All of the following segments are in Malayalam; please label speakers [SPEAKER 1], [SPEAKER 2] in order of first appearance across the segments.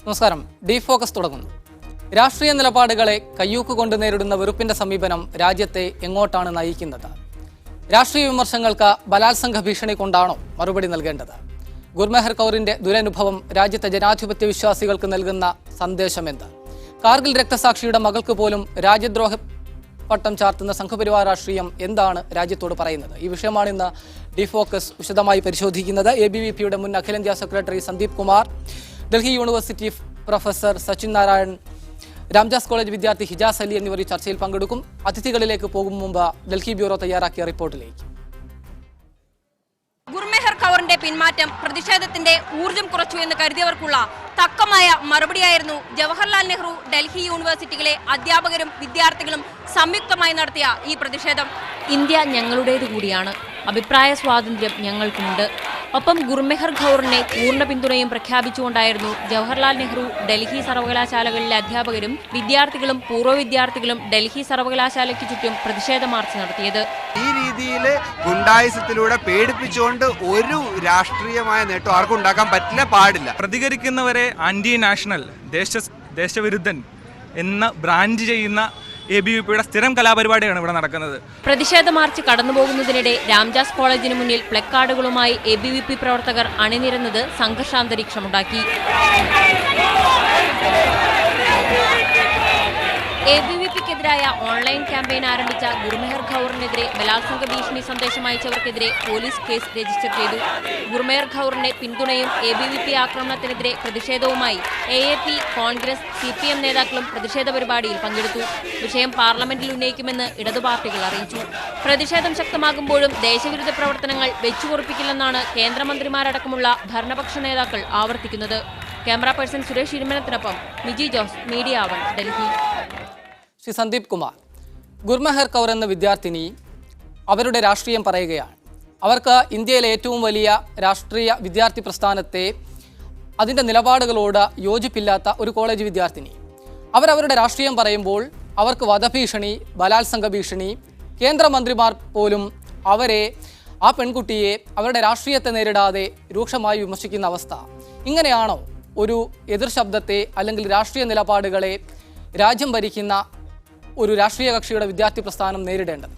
[SPEAKER 1] നമസ്കാരം. ഡി ഫോക്കസ് തുടങ്ങുന്നു. രാഷ്ട്രീയ നിലപാടുകളെ കയ്യൂക്കുകൊണ്ട് നേരിടുന്ന വെറുപ്പിന്റെ സമീപനം രാജ്യത്തെ എങ്ങോട്ടാണ് നയിക്കുന്നത്? രാഷ്ട്രീയ വിമർശങ്ങൾക്ക് ബലാത്സംഗ ഭീഷണി കൊണ്ടാണോ മറുപടി നൽകേണ്ടത്? ഗുർമെഹർ കൗറിന്റെ ദുരനുഭവം രാജ്യത്തെ ജനാധിപത്യ വിശ്വാസികൾക്ക് നൽകുന്ന സന്ദേശമെന്ത്? കാർഗിൽ രക്തസാക്ഷിയുടെ മകൾക്ക് പോലും രാജ്യദ്രോഹ പട്ടം ചാർത്തുന്ന സംഘപരിവാർ രാഷ്ട്രീയം എന്താണ് രാജ്യത്തോട് പറയുന്നത്? ഈ വിഷയമാണ് ഇന്ന് ഡി ഫോക്കസ് വിശദമായി പരിശോധിക്കുന്നത്. ABVPയുടെ മുൻ അഖിലേന്ത്യാ secretary Sandeep Kumar, Delhi university professor Sachin Narayan, Ramdas college വിദ്യാർത്ഥി ഹിജാസ് അലി എന്നിവർ ഈ ചർച്ചയിൽ പങ്കെടുക്കും. അതിഥികളിലേക്ക് പോകും മുമ്പ് ഡൽഹി ബ്യൂറോ തയ്യാറാക്കിയ റിപ്പോർട്ടിലേക്ക്.
[SPEAKER 2] ഗുർമെഹർ കൗറിന്റെ പിന്മാറ്റം പ്രതിഷേധത്തിന്റെ ഊർജ്ജം കുറച്ചു എന്ന് കരുതിയവർക്കുള്ള തക്കമായ മറുപടിയായിരുന്നു ജവഹർലാൽ നെഹ്റു ഡൽഹി യൂണിവേഴ്സിറ്റിയിലെ അധ്യാപകരും വിദ്യാർത്ഥികളും സംയുക്തമായി നടത്തിയ ഈ പ്രതിഷേധം. ഇന്ത്യ ഞങ്ങളുടേത് കൂടിയാണ്, അഭിപ്രായ സ്വാതന്ത്ര്യം ഞങ്ങൾക്കുണ്ട്. ഒപ്പം ഗുർമെഹർ ഖൗറിനെ പൂർണ്ണ പിന്തുണയും പ്രഖ്യാപിച്ചുകൊണ്ടായിരുന്നു ജവഹർലാൽ നെഹ്റു ഡൽഹി സർവകലാശാലകളിലെ അധ്യാപകരും വിദ്യാർത്ഥികളും പൂർവ്വ വിദ്യാർത്ഥികളും ഡൽഹി സർവകലാശാലയ്ക്ക് ചുറ്റും പ്രതിഷേധ മാർച്ച് നടത്തിയത്.
[SPEAKER 3] ഈ രീതിയിൽ ഗുണ്ടായുസത്തിലൂടെ പേടിപ്പിച്ചുകൊണ്ട് ഒരു രാഷ്ട്രീയമായ നേട്ടം ആർക്കും ഉണ്ടാക്കാൻ പറ്റില്ല, പാടില്ല.
[SPEAKER 4] പ്രതികരിക്കുന്നവരെ ആന്റി നാഷണൽ, ദേശവിരുദ്ധൻ എന്ന് ബ്രാൻഡ് ചെയ്യുന്ന ABVPയുടെ സ്ഥിരം കലാപരിപാടിയാണ് ഇവിടെ നടക്കുന്നത്.
[SPEAKER 2] പ്രതിഷേധ മാർച്ച് കടന്നുപോകുന്നതിനിടെ രാംദാസ് കോളേജിന് മുന്നിൽ പ്ലക്കാർഡുകളുമായി ABVP പ്രവർത്തകർ അണിനിരന്നത് സംഘർഷാന്തരീക്ഷമുണ്ടാക്കി. ABVPക്കെതിരായ ഓൺലൈൻ ക്യാമ്പയിൻ ആരംഭിച്ച ഗുർമെഹർ ഖൗറിനെതിരെ ബലാത്സംഗ ഭീഷണി സന്ദേശം അയച്ചവർക്കെതിരെ പോലീസ് കേസ് രജിസ്റ്റർ ചെയ്തു. ഗുർമെഹർ ഖൗറിന്റെ പിന്തുണയും ABVP ആക്രമണത്തിനെതിരെ പ്രതിഷേധവുമായി AAP, കോൺഗ്രസ്, CPM നേതാക്കളും പ്രതിഷേധ പരിപാടിയിൽ പങ്കെടുത്തു. വിഷയം പാർലമെന്റിൽ ഉന്നയിക്കുമെന്ന് ഇടതു പാർട്ടികൾ അറിയിച്ചു. പ്രതിഷേധം ശക്തമാകുമ്പോഴും ദേശവിരുദ്ധ പ്രവർത്തനങ്ങൾ വെച്ചുപൊറിപ്പിക്കില്ലെന്നാണ് കേന്ദ്രമന്ത്രിമാരടക്കമുള്ള ഭരണപക്ഷ നേതാക്കൾ ആവർത്തിക്കുന്നത്. ക്യാമറ പേഴ്സൺ സുരേഷ് ഇരുമനത്തിനൊപ്പം മിജി ജോസ്, മീഡിയ 1, ഡൽഹി.
[SPEAKER 1] ശ്രീ സന്ദീപ് കുമാർ, ഗുർമെഹർ കൗർ എന്ന വിദ്യാർത്ഥിനി അവരുടെ രാഷ്ട്രീയം പറയുകയാണ്. അവർക്ക് ഇന്ത്യയിലെ ഏറ്റവും വലിയ രാഷ്ട്രീയ വിദ്യാർത്ഥി പ്രസ്ഥാനത്തെ അതിൻ്റെ നിലപാടുകളോട് യോജിപ്പില്ലാത്ത ഒരു കോളേജ് വിദ്യാർത്ഥിനി. അവരവരുടെ രാഷ്ട്രീയം പറയുമ്പോൾ അവർക്ക് വധഭീഷണി, ബലാത്സംഗ ഭീഷണി, കേന്ദ്രമന്ത്രിമാർ പോലും ആ പെൺകുട്ടിയെ അവരുടെ രാഷ്ട്രീയത്തെ നേരിടാതെ രൂക്ഷമായി വിമർശിക്കുന്ന അവസ്ഥ. ഇങ്ങനെയാണോ ഒരു എതിർ ശബ്ദത്തെ അല്ലെങ്കിൽ രാഷ്ട്രീയ നിലപാടുകളെ രാജ്യം ഭരിക്കുന്ന ഒരു രാഷ്ട്രീയ കക്ഷിയുടെ വിദ്യാർത്ഥി പ്രസ്ഥാനം നേരിടേണ്ടത്?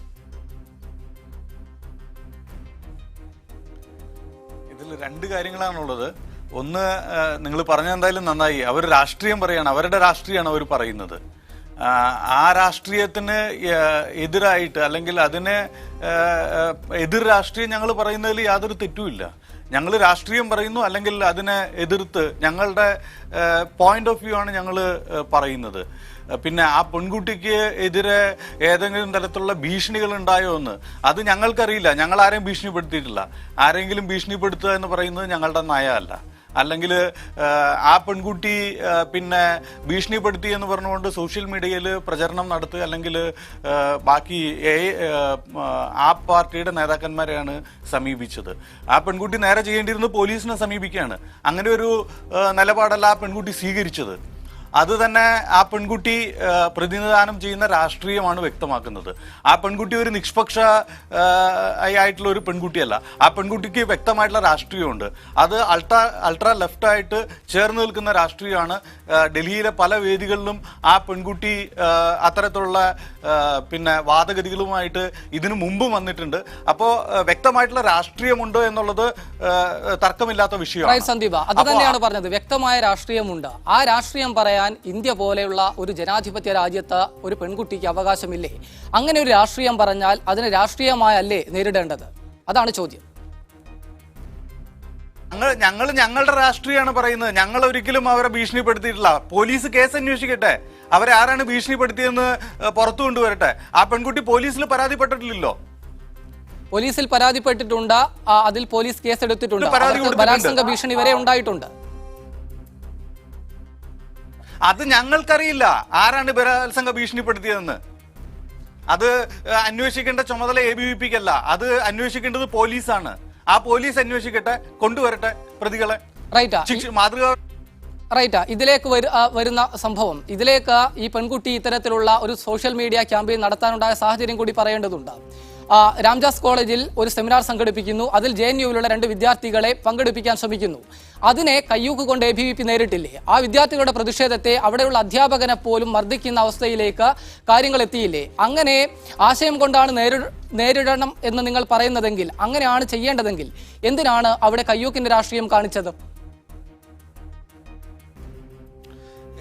[SPEAKER 5] ഇതിൽ രണ്ട് കാര്യങ്ങളാണുള്ളത്. ഒന്ന്, നിങ്ങൾ പറഞ്ഞ എന്തായാലും നന്നായി. അവർ രാഷ്ട്രീയം പറയാണ്, അവരുടെ രാഷ്ട്രീയമാണ് അവർ പറയുന്നത്. ആ രാഷ്ട്രീയത്തിന് എതിരായിട്ട് അല്ലെങ്കിൽ അതിന് എതിർ രാഷ്ട്രീയം ഞങ്ങൾ പറയുന്നതിൽ യാതൊരു തെറ്റുമില്ല. ഞങ്ങൾ രാഷ്ട്രീയം പറയുന്നു, അല്ലെങ്കിൽ അതിനെ എതിർത്ത് ഞങ്ങളുടെ പോയിന്റ് ഓഫ് വ്യൂ ആണ് ഞങ്ങൾ പറയുന്നത്. പിന്നെ ആ പെൺകുട്ടിക്ക് എതിരെ ഏതെങ്കിലും തരത്തിലുള്ള ഭീഷണികൾ ഉണ്ടായോ എന്ന് അത് ഞങ്ങൾക്കറിയില്ല. ഞങ്ങൾ ആരെയും ഭീഷണിപ്പെടുത്തിയിട്ടില്ല. ആരെങ്കിലും ഭീഷണിപ്പെടുത്തുക എന്ന് പറയുന്നത് ഞങ്ങളുടെ നയമല്ല. അല്ലെങ്കിൽ ആ പെൺകുട്ടി പിന്നെ ഭീഷണിപ്പെടുത്തി എന്ന് പറഞ്ഞുകൊണ്ട് സോഷ്യൽ മീഡിയയിൽ പ്രചരണം നടത്തുക, അല്ലെങ്കിൽ ബാക്കി ആ പാർട്ടിയുടെ നേതാക്കന്മാരെയാണ് സമീപിച്ചത്. ആ പെൺകുട്ടി നേരെ ചെയ്യേണ്ടിയിരുന്നത് പോലീസിനെ സമീപിക്കുകയാണ്. അങ്ങനെ ഒരു നിലപാടല്ല ആ പെൺകുട്ടി സ്വീകരിച്ചത്. അത് തന്നെ ആ പെൺകുട്ടി പ്രതിനിധാനം ചെയ്യുന്ന രാഷ്ട്രീയമാണ് വ്യക്തമാക്കുന്നത്. ആ പെൺകുട്ടി ഒരു നിഷ്പക്ഷ ആയിട്ടുള്ള ഒരു പെൺകുട്ടിയല്ല. ആ പെൺകുട്ടിക്ക് വ്യക്തമായിട്ടുള്ള രാഷ്ട്രീയമുണ്ട്. അത് അൾട്രാ ലെഫ്റ്റായിട്ട് ചേർന്ന് നിൽക്കുന്ന രാഷ്ട്രീയമാണ്. ഡൽഹിയിലെ പല വേദികളിലും ആ പെൺകുട്ടി അത്തരത്തിലുള്ള പിന്നെ വാദഗതികളുമായിട്ട് ഇതിനു മുമ്പ് വന്നിട്ടുണ്ട്. അപ്പോൾ വ്യക്തമായിട്ടുള്ള രാഷ്ട്രീയമുണ്ട് എന്നുള്ളത് തർക്കമില്ലാത്ത വിഷയമാണ്.
[SPEAKER 1] സന്ദീപ, അത് തന്നെയാണ് പറഞ്ഞത്. വ്യക്തമായ രാഷ്ട്രീയമുണ്ട്. ആ രാഷ്ട്രീയം പറയാൻ ഇന്ത്യ പോലെയുള്ള ഒരു ജനാധിപത്യ രാജ്യത്ത് ഒരു പെൺകുട്ടിക്ക് അവകാശമില്ലേ? അങ്ങനെ ഒരു രാഷ്ട്രീയം പറഞ്ഞാൽ അതിനെ രാഷ്ട്രീയമായല്ലേ നേരിടേണ്ടത്? അതാണ് ചോദ്യം.
[SPEAKER 5] ഞങ്ങളുടെ രാഷ്ട്രീയമാണ് പറയുന്നത്. ഞങ്ങൾ ഒരിക്കലും അവരെ ഭീഷണിപ്പെടുത്തിയിട്ടില്ല. പോലീസ് കേസ് അന്വേഷിക്കട്ടെ. അവരെ ആരാണ് ഭീഷണിപ്പെടുത്തിയെന്ന് പുറത്തു കൊണ്ടുവരട്ടെ. ആ പെൺകുട്ടി പോലീസിൽ പരാതിപ്പെട്ടിട്ടില്ലല്ലോ.
[SPEAKER 1] പോലീസിൽ പരാതിപ്പെട്ടിട്ടുണ്ട്. അതിൽ പോലീസ് കേസെടുത്തിട്ടുണ്ട്. ബലാത്സംഗ ഭീഷണി വരെ ഉണ്ടായിട്ടുണ്ട്.
[SPEAKER 5] അത് ഞങ്ങൾക്കറിയില്ല ആരാണ് ബലാത്സംഗ ഭീഷണിപ്പെടുത്തിയതെന്ന്. അത് അന്വേഷിക്കേണ്ട ചുമതല ABVPക്കല്ല. അത് അന്വേഷിക്കേണ്ടത് പോലീസാണ്. ആ പോലീസ് അന്വേഷിക്കട്ടെ, കൊണ്ടുവരട്ടെ പ്രതികളെ.
[SPEAKER 1] റൈറ്റാ. ഇതിലേക്ക് വരുന്ന സംഭവം, ഇതിലേക്ക് ഈ പെൺകുട്ടി ഇത്തരത്തിലുള്ള ഒരു സോഷ്യൽ മീഡിയ ക്യാമ്പയിൻ നടത്താനുണ്ടായ സാഹചര്യം കൂടി പറയേണ്ടതുണ്ട്. രാംദാസ് കോളേജിൽ ഒരു സെമിനാർ സംഘടിപ്പിക്കുന്നു. അതിൽ JNUവിലുള്ള 2 വിദ്യാർത്ഥികളെ പങ്കെടുപ്പിക്കാൻ ശ്രമിക്കുന്നു. അതിനെ കയ്യൂക്ക് കൊണ്ട് ABVP നേരിട്ടില്ലേ? ആ വിദ്യാർത്ഥികളുടെ പ്രതിഷേധത്തെ അവിടെയുള്ള അധ്യാപകനെ പോലും മർദ്ദിക്കുന്ന അവസ്ഥയിലേക്ക് കാര്യങ്ങൾ എത്തിയില്ലേ? അങ്ങനെ ആശയം കൊണ്ടാണ് നേരിടണം എന്ന് നിങ്ങൾ പറയുന്നതെങ്കിൽ, അങ്ങനെയാണ് ചെയ്യേണ്ടതെങ്കിൽ എന്തിനാണ് അവിടെ കയ്യൂക്കിന്റെ രാഷ്ട്രീയം കാണിച്ചത്?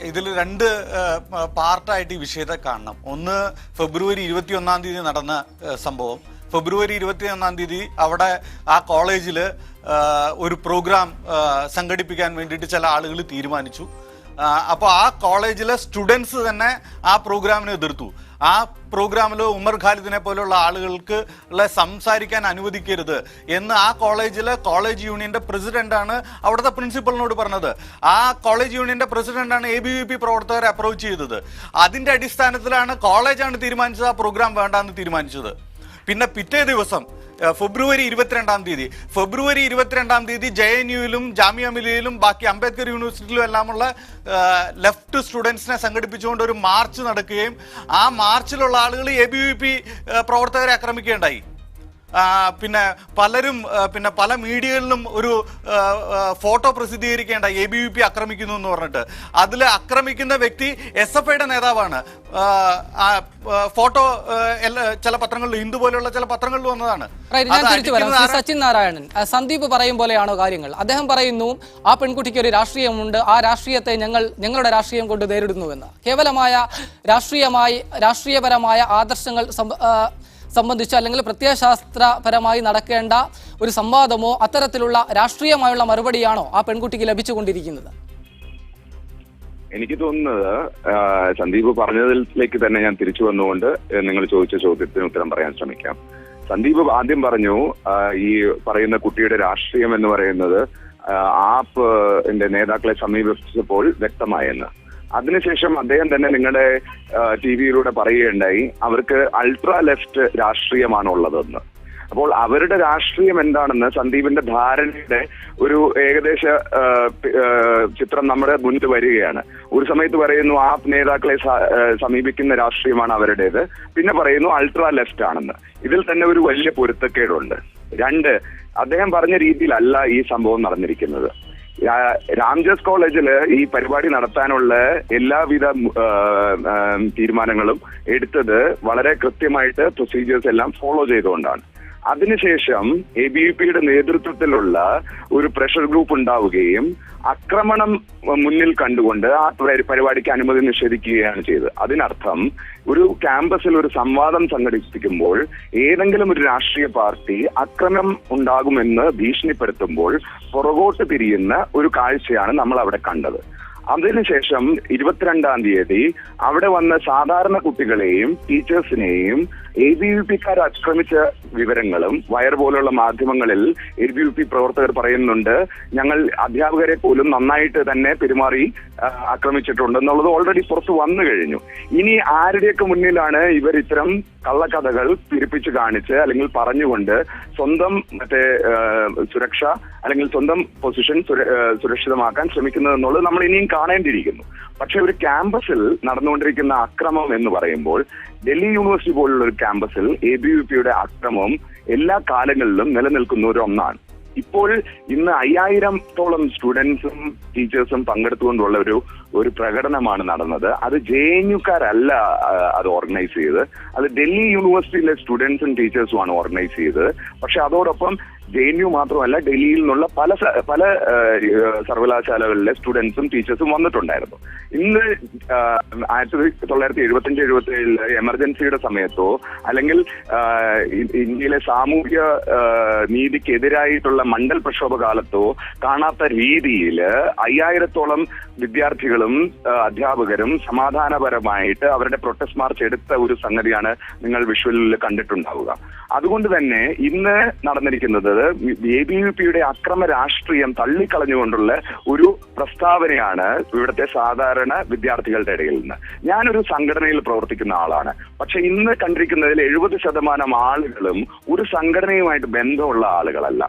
[SPEAKER 5] ഇതിൽ 2 പാർട്ടായിട്ട് ഈ വിഷയത്തെ കാണണം. ഒന്ന്, ഫെബ്രുവരി 21-ാം തീയതി നടന്ന സംഭവം. ഫെബ്രുവരി 21-ാം തീയതി അവിടെ ആ കോളേജിൽ ഒരു പ്രോഗ്രാം സംഘടിപ്പിക്കാൻ വേണ്ടിയിട്ട് ചില ആളുകൾ തീരുമാനിച്ചു. അപ്പോൾ ആ കോളേജിലെ സ്റ്റുഡൻസ് തന്നെ ആ പ്രോഗ്രാമിനെ എതിർത്തു. ആ പ്രോഗ്രാമിൽ ഉമർ ഖാലിദിനെ പോലുള്ള ആളുകൾക്ക് സംസാരിക്കാൻ അനുവദിക്കരുത് എന്ന് ആ കോളേജിലെ കോളേജ് യൂണിയന്റെ പ്രസിഡന്റാണ് അവിടുത്തെ പ്രിൻസിപ്പലിനോട് പറഞ്ഞത്. ആ കോളേജ് യൂണിയന്റെ പ്രസിഡന്റാണ് ABVP പ്രവർത്തകരെ അപ്രോച്ച് ചെയ്തത്. അതിന്റെ അടിസ്ഥാനത്തിലാണ് കോളേജാണ് തീരുമാനിച്ചത് ആ പ്രോഗ്രാം വേണ്ടാന്ന് തീരുമാനിച്ചത്. പിന്നെ പിറ്റേ ദിവസം ഫെബ്രുവരി 22-ാം തീയതി JNUവിലും ജാമിയ മിലിയയിലും ബാക്കി അംബേദ്കർ യൂണിവേഴ്സിറ്റിയിലും എല്ലാമുള്ള ലെഫ്റ്റ് സ്റ്റുഡൻസിനെ സംഘടിപ്പിച്ചുകൊണ്ട് ഒരു മാർച്ച് നടക്കുകയും ആ മാർച്ചിലുള്ള ആളുകൾ ABVP പ്രവർത്തകരെ ആക്രമിക്കുകയുണ്ടായി. പിന്നെ പലരും പല മീഡിയകളിലും ഒരു ഫോട്ടോ പ്രസിദ്ധീകരിക്കേണ്ടായി ABVP ആക്രമിക്കുന്നു എന്ന് പറഞ്ഞിട്ട്. അതിൽ ആക്രമിക്കുന്ന വ്യക്തി SFIയുടെ നേതാവാണ്. ഫോട്ടോ ചില പത്രങ്ങളിൽ, ഹിന്ദു പോലെയുള്ള ചില പത്രങ്ങളിൽ വന്നതാണ്.
[SPEAKER 1] സച്ചിൻ നാരായണൻ, സന്ദീപ് പറയും പോലെയാണോ കാര്യങ്ങൾ? അദ്ദേഹം പറയുന്നു ആ പെൺകുട്ടിക്ക് ഒരു രാഷ്ട്രീയമുണ്ട്, ആ രാഷ്ട്രീയത്തെ ഞങ്ങളുടെ രാഷ്ട്രീയം കൊണ്ട് നേരിടുന്നുവെന്ന്. കേവലമായ രാഷ്ട്രീയപരമായ ആദർശങ്ങൾ സംബന്ധിച്ച് അല്ലെങ്കിൽ പ്രത്യയശാസ്ത്രപരമായി നടക്കേണ്ട ഒരു സംവാദമോ അത്തരത്തിലുള്ള രാഷ്ട്രീയമായുള്ള മറുപടിയാണോ ആ പെൺകുട്ടിക്ക് ലഭിച്ചുകൊണ്ടിരിക്കുന്നത്?
[SPEAKER 6] എനിക്ക് തോന്നുന്നത് സന്ദീപ് പറഞ്ഞതിലേക്ക് തന്നെ ഞാൻ തിരിച്ചു വന്നുകൊണ്ട് നിങ്ങൾ ചോദിച്ച ചോദ്യത്തിന് ഉത്തരം പറയാൻ ശ്രമിക്കാം. സന്ദീപ് ആദ്യം പറഞ്ഞു ഈ പറയുന്ന കുട്ടിയുടെ രാഷ്ട്രീയം എന്ന് പറയുന്നത് ആപ്പിന്റെ നേതാക്കളെ സമീപിച്ചപ്പോൾ വ്യക്തമായെന്ന്. അതിനുശേഷം അദ്ദേഹം തന്നെ നിങ്ങളുടെ TV-യിലൂടെ പറയുകയുണ്ടായി അവർക്ക് അൾട്രാ ലെഫ്റ്റ് രാഷ്ട്രീയമാണുള്ളതെന്ന്. അപ്പോൾ അവരുടെ രാഷ്ട്രീയം എന്താണെന്ന് സന്ദീപിന്റെ ധാരണയുടെ ഒരു ഏകദേശ ചിത്രം നമ്മുടെ മുന്നിൽ വരികയാണ്. ഒരു സമയത്ത് പറയുന്നു ആ നേതാക്കളെ സമീപിക്കുന്ന രാഷ്ട്രീയമാണ് അവരുടേത്, പിന്നെ പറയുന്നു അൾട്രാ ലെഫ്റ്റ് ആണെന്ന്. ഇതിൽ തന്നെ ഒരു വലിയ പൊരുത്തക്കേടുണ്ട്. 2, അദ്ദേഹം പറഞ്ഞ രീതിയിലല്ല ഈ സംഭവം നടന്നിരിക്കുന്നത്. രാംദാസ് കോളേജില് ഈ പരിപാടി നടത്താനുള്ള എല്ലാവിധ തീരുമാനങ്ങളും എടുത്തത് വളരെ കൃത്യമായിട്ട് പ്രൊസീജിയേഴ്സ് എല്ലാം ഫോളോ ചെയ്തുകൊണ്ടാണ്. അതിനുശേഷം ABVPയുടെ നേതൃത്വത്തിലുള്ള ഒരു പ്രഷർ ഗ്രൂപ്പ് ഉണ്ടാവുകയും ആക്രമണം മുന്നിൽ കണ്ടുകൊണ്ട് ആ പരിപാടിക്ക് അനുമതി നിഷേധിക്കുകയാണ് ചെയ്തത്. അതിനർത്ഥം ഒരു ക്യാമ്പസിൽ ഒരു സംവാദം സംഘടിപ്പിക്കുമ്പോൾ ഏതെങ്കിലും ഒരു രാഷ്ട്രീയ പാർട്ടി ആക്രമണം ഉണ്ടാകുമെന്ന് ഭീഷണിപ്പെടുത്തുമ്പോൾ പുറകോട്ട് തിരിയുന്ന ഒരു കാഴ്ചയാണ് നമ്മൾ അവിടെ കണ്ടത്. അതിനുശേഷം 22-ാം തീയതി അവിടെ വന്ന സാധാരണ കുട്ടികളെയും ടീച്ചേഴ്സിനെയും ABVPക്കാർ ആക്രമിച്ച വിവരങ്ങളും വയർ പോലുള്ള മാധ്യമങ്ങളിൽ ABVP പ്രവർത്തകർ പറയുന്നുണ്ട് ഞങ്ങൾ അധ്യാപകരെ പോലും നന്നായിട്ട് തന്നെ പെരുമാറി ആക്രമിച്ചിട്ടുണ്ട് എന്നുള്ളത് ഓൾറെഡി പുറത്തു വന്നു കഴിഞ്ഞു. ഇനി ആരുടെയൊക്കെ മുന്നിലാണ് ഇവർ ഇത്തരം കള്ളക്കഥകൾ പിരിപ്പിച്ച് കാണിച്ച് അല്ലെങ്കിൽ പറഞ്ഞുകൊണ്ട് സ്വന്തം സുരക്ഷ അല്ലെങ്കിൽ സ്വന്തം പൊസിഷൻ സുരക്ഷിതമാക്കാൻ ശ്രമിക്കുന്നത് എന്നുള്ളത് നമ്മൾ ഇനിയും കാണേണ്ടിയിരിക്കുന്നു. പക്ഷെ ഒരു ക്യാമ്പസിൽ നടന്നുകൊണ്ടിരിക്കുന്ന അക്രമം എന്ന് പറയുമ്പോൾ ഡൽഹി യൂണിവേഴ്സിറ്റി പോലുള്ള ഒരു ക്യാമ്പസിൽ ABVPയുടെ എല്ലാ കാലങ്ങളിലും നിലനിൽക്കുന്ന ഒരു ഒന്നാണ്. ഇപ്പോൾ ഇന്ന് 5000-ഓളം സ്റ്റുഡൻസും ടീച്ചേഴ്സും പങ്കെടുത്തുകൊണ്ടുള്ള ഒരു പ്രകടനമാണ് നടന്നത്. അത് JNUക്കാരല്ല അത് ഓർഗനൈസ് ചെയ്തത്, അത് ഡൽഹി യൂണിവേഴ്സിറ്റിയിലെ സ്റ്റുഡൻസും ടീച്ചേഴ്സുമാണ് ഓർഗനൈസ് ചെയ്തത്. പക്ഷെ അതോടൊപ്പം JNU മാത്രമല്ല ഡൽഹിയിൽ നിന്നുള്ള പല സർവകലാശാലകളിലെ സ്റ്റുഡൻസും ടീച്ചേഴ്സും വന്നിട്ടുണ്ടായിരുന്നു. ഇന്ന് 1975-77 എമർജൻസിയുടെ സമയത്തോ അല്ലെങ്കിൽ ഇന്ത്യയിലെ സാമൂഹ്യ നീതിക്കെതിരായിട്ടുള്ള മണ്ഡൽ പ്രക്ഷോഭ കാലത്തോ കാണാത്ത രീതിയിൽ 5000-ഓളം വിദ്യാർത്ഥികളും അധ്യാപകരും സമാധാനപരമായിട്ട് അവരുടെ പ്രൊട്ടസ്റ്റ് മാർച്ച് എടുത്ത ഒരു സംഗതിയാണ് നിങ്ങൾ വിഷ്വലിൽ കണ്ടിട്ടുണ്ടാവുക. അതുകൊണ്ട് തന്നെ ഇന്ന് നടന്നിരിക്കുന്നത് ABVPയുടെ അക്രമ രാഷ്ട്രീയം തള്ളിക്കളഞ്ഞുകൊണ്ടുള്ള ഒരു പ്രസ്താവനയാണ് ഇവിടുത്തെ സാധാരണ വിദ്യാർത്ഥികളുടെ ഇടയിൽ നിന്ന്. ഞാനൊരു സംഘടനയിൽ പ്രവർത്തിക്കുന്ന ആളാണ്. പക്ഷെ ഇന്ന് കണ്ടിരിക്കുന്നതിൽ 70% ആളുകളും ഒരു സംഘടനയുമായിട്ട് ബന്ധമുള്ള ആളുകളല്ല.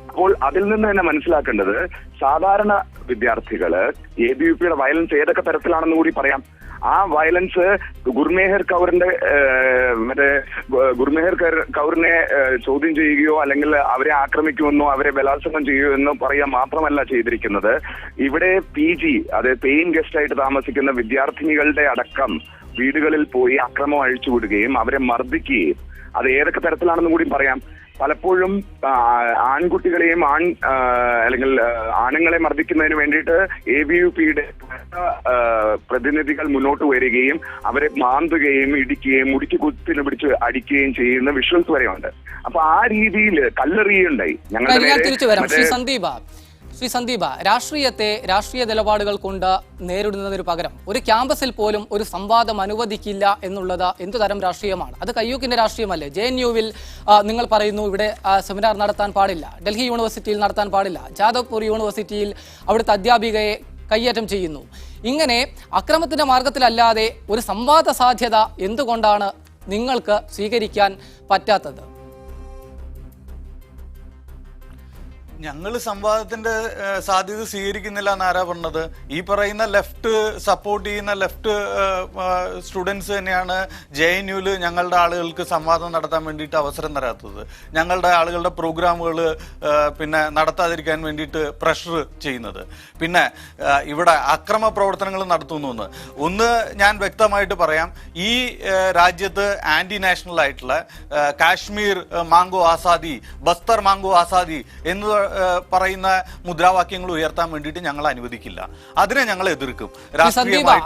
[SPEAKER 6] അപ്പോൾ അതിൽ നിന്ന് തന്നെ മനസ്സിലാക്കേണ്ടത് സാധാരണ വിദ്യാർത്ഥികള് ABVPയുടെ വയലൻസ് ഏതൊക്കെ തരത്തിലാണെന്ന് കൂടി പറയാം. ആ വയലൻസ് ഗുർമേഹർ കൗറിന്റെ ഗുർമേഹർ കൗറിനെ ചോദ്യം ചെയ്യുകയോ അല്ലെങ്കിൽ അവരെ ആക്രമിക്കുമെന്നോ അവരെ ബലാത്സംഗം ചെയ്യുകയോ എന്നോ പറയാൻ മാത്രമല്ല ചെയ്തിരിക്കുന്നത്. ഇവിടെ PG, അതായത് പേയിങ് ഗസ്റ്റ് ആയിട്ട് താമസിക്കുന്ന വിദ്യാർത്ഥിനികളുടെ അടക്കം വീടുകളിൽ പോയി അക്രമം അഴിച്ചുവിടുകയും അവരെ മർദ്ദിക്കുകയും, അത് ഏതൊക്കെ തരത്തിലാണെന്ന് കൂടി പറയാം. പലപ്പോഴും ആൺകുട്ടികളെയും അല്ലെങ്കിൽ ആണുങ്ങളെ മർദ്ദിക്കുന്നതിന് വേണ്ടിയിട്ട് ABUPയുടെ പ്രതിനിധികൾ മുന്നോട്ട് വരികയും അവരെ മാന്തുകയും ഇടിക്കുകയും മുടിക്ക് കുത്തിന് പിടിച്ച് അടിക്കുകയും ചെയ്യുന്ന വിഷ്വൽസ് വരെയുണ്ട്. അപ്പൊ ആ രീതിയിൽ കല്ലെറിയുണ്ടായി.
[SPEAKER 1] ശ്രീ സന്ദീപ, രാഷ്ട്രീയ നിലപാടുകൾ കൊണ്ട് നേരിടുന്നതിന് പകരം ഒരു ക്യാമ്പസിൽ പോലും ഒരു സംവാദം അനുവദിക്കില്ല എന്നുള്ളത് എന്തുതരം രാഷ്ട്രീയമാണ്? അത് കയ്യൂക്കിന്റെ രാഷ്ട്രീയമല്ലേ? JNUവിൽ നിങ്ങൾ പറയുന്നു ഇവിടെ സെമിനാർ നടത്താൻ പാടില്ല, ഡൽഹി യൂണിവേഴ്സിറ്റിയിൽ നടത്താൻ പാടില്ല, ജാദവ്പൂർ യൂണിവേഴ്സിറ്റിയിൽ അവിടുത്തെ അധ്യാപികയെ കയ്യേറ്റം ചെയ്യുന്നു. ഇങ്ങനെ അക്രമത്തിന്റെ മാർഗത്തിലല്ലാതെ ഒരു സംവാദ സാധ്യത എന്തുകൊണ്ടാണ് നിങ്ങൾക്ക് സ്വീകരിക്കാൻ പറ്റാത്തത്?
[SPEAKER 5] ഞങ്ങൾ സംവാദത്തിന്റെ സാധ്യത സ്വീകരിക്കുന്നില്ല എന്നാരാ പറഞ്ഞത്? ഈ പറയുന്ന ലെഫ്റ്റ് സപ്പോർട്ട് ചെയ്യുന്ന ലെഫ്റ്റ് സ്റ്റുഡൻസ് തന്നെയാണ് JNUവിൽ ഞങ്ങളുടെ ആളുകൾക്ക് സംവാദം നടത്താൻ വേണ്ടിയിട്ട് അവസരം തരാത്തത്. ഞങ്ങളുടെ ആളുകളുടെ പ്രോഗ്രാമുകൾ പിന്നെ നടത്താതിരിക്കാൻ വേണ്ടിയിട്ട് പ്രഷർ ചെയ്യുന്നത്. പിന്നെ ഇവിടെ അക്രമ പ്രവർത്തനങ്ങൾ നടത്തുന്നു. ഒന്ന് ഞാൻ വ്യക്തമായിട്ട് പറയാം, ഈ രാജ്യത്ത് ആന്റി നാഷണൽ ആയിട്ടുള്ള കാശ്മീർ മാംഗോ ആസാദി, ബസ്തർ മാംഗോ ആസാദി എന്ന് പറയുന്ന മുദ്രാവാക്യങ്ങൾ ഉയർത്താൻ വേണ്ടിയിട്ട് ഞങ്ങൾ അനുവദിക്കില്ല. അതിനെ ഞങ്ങൾ എതിർക്കും.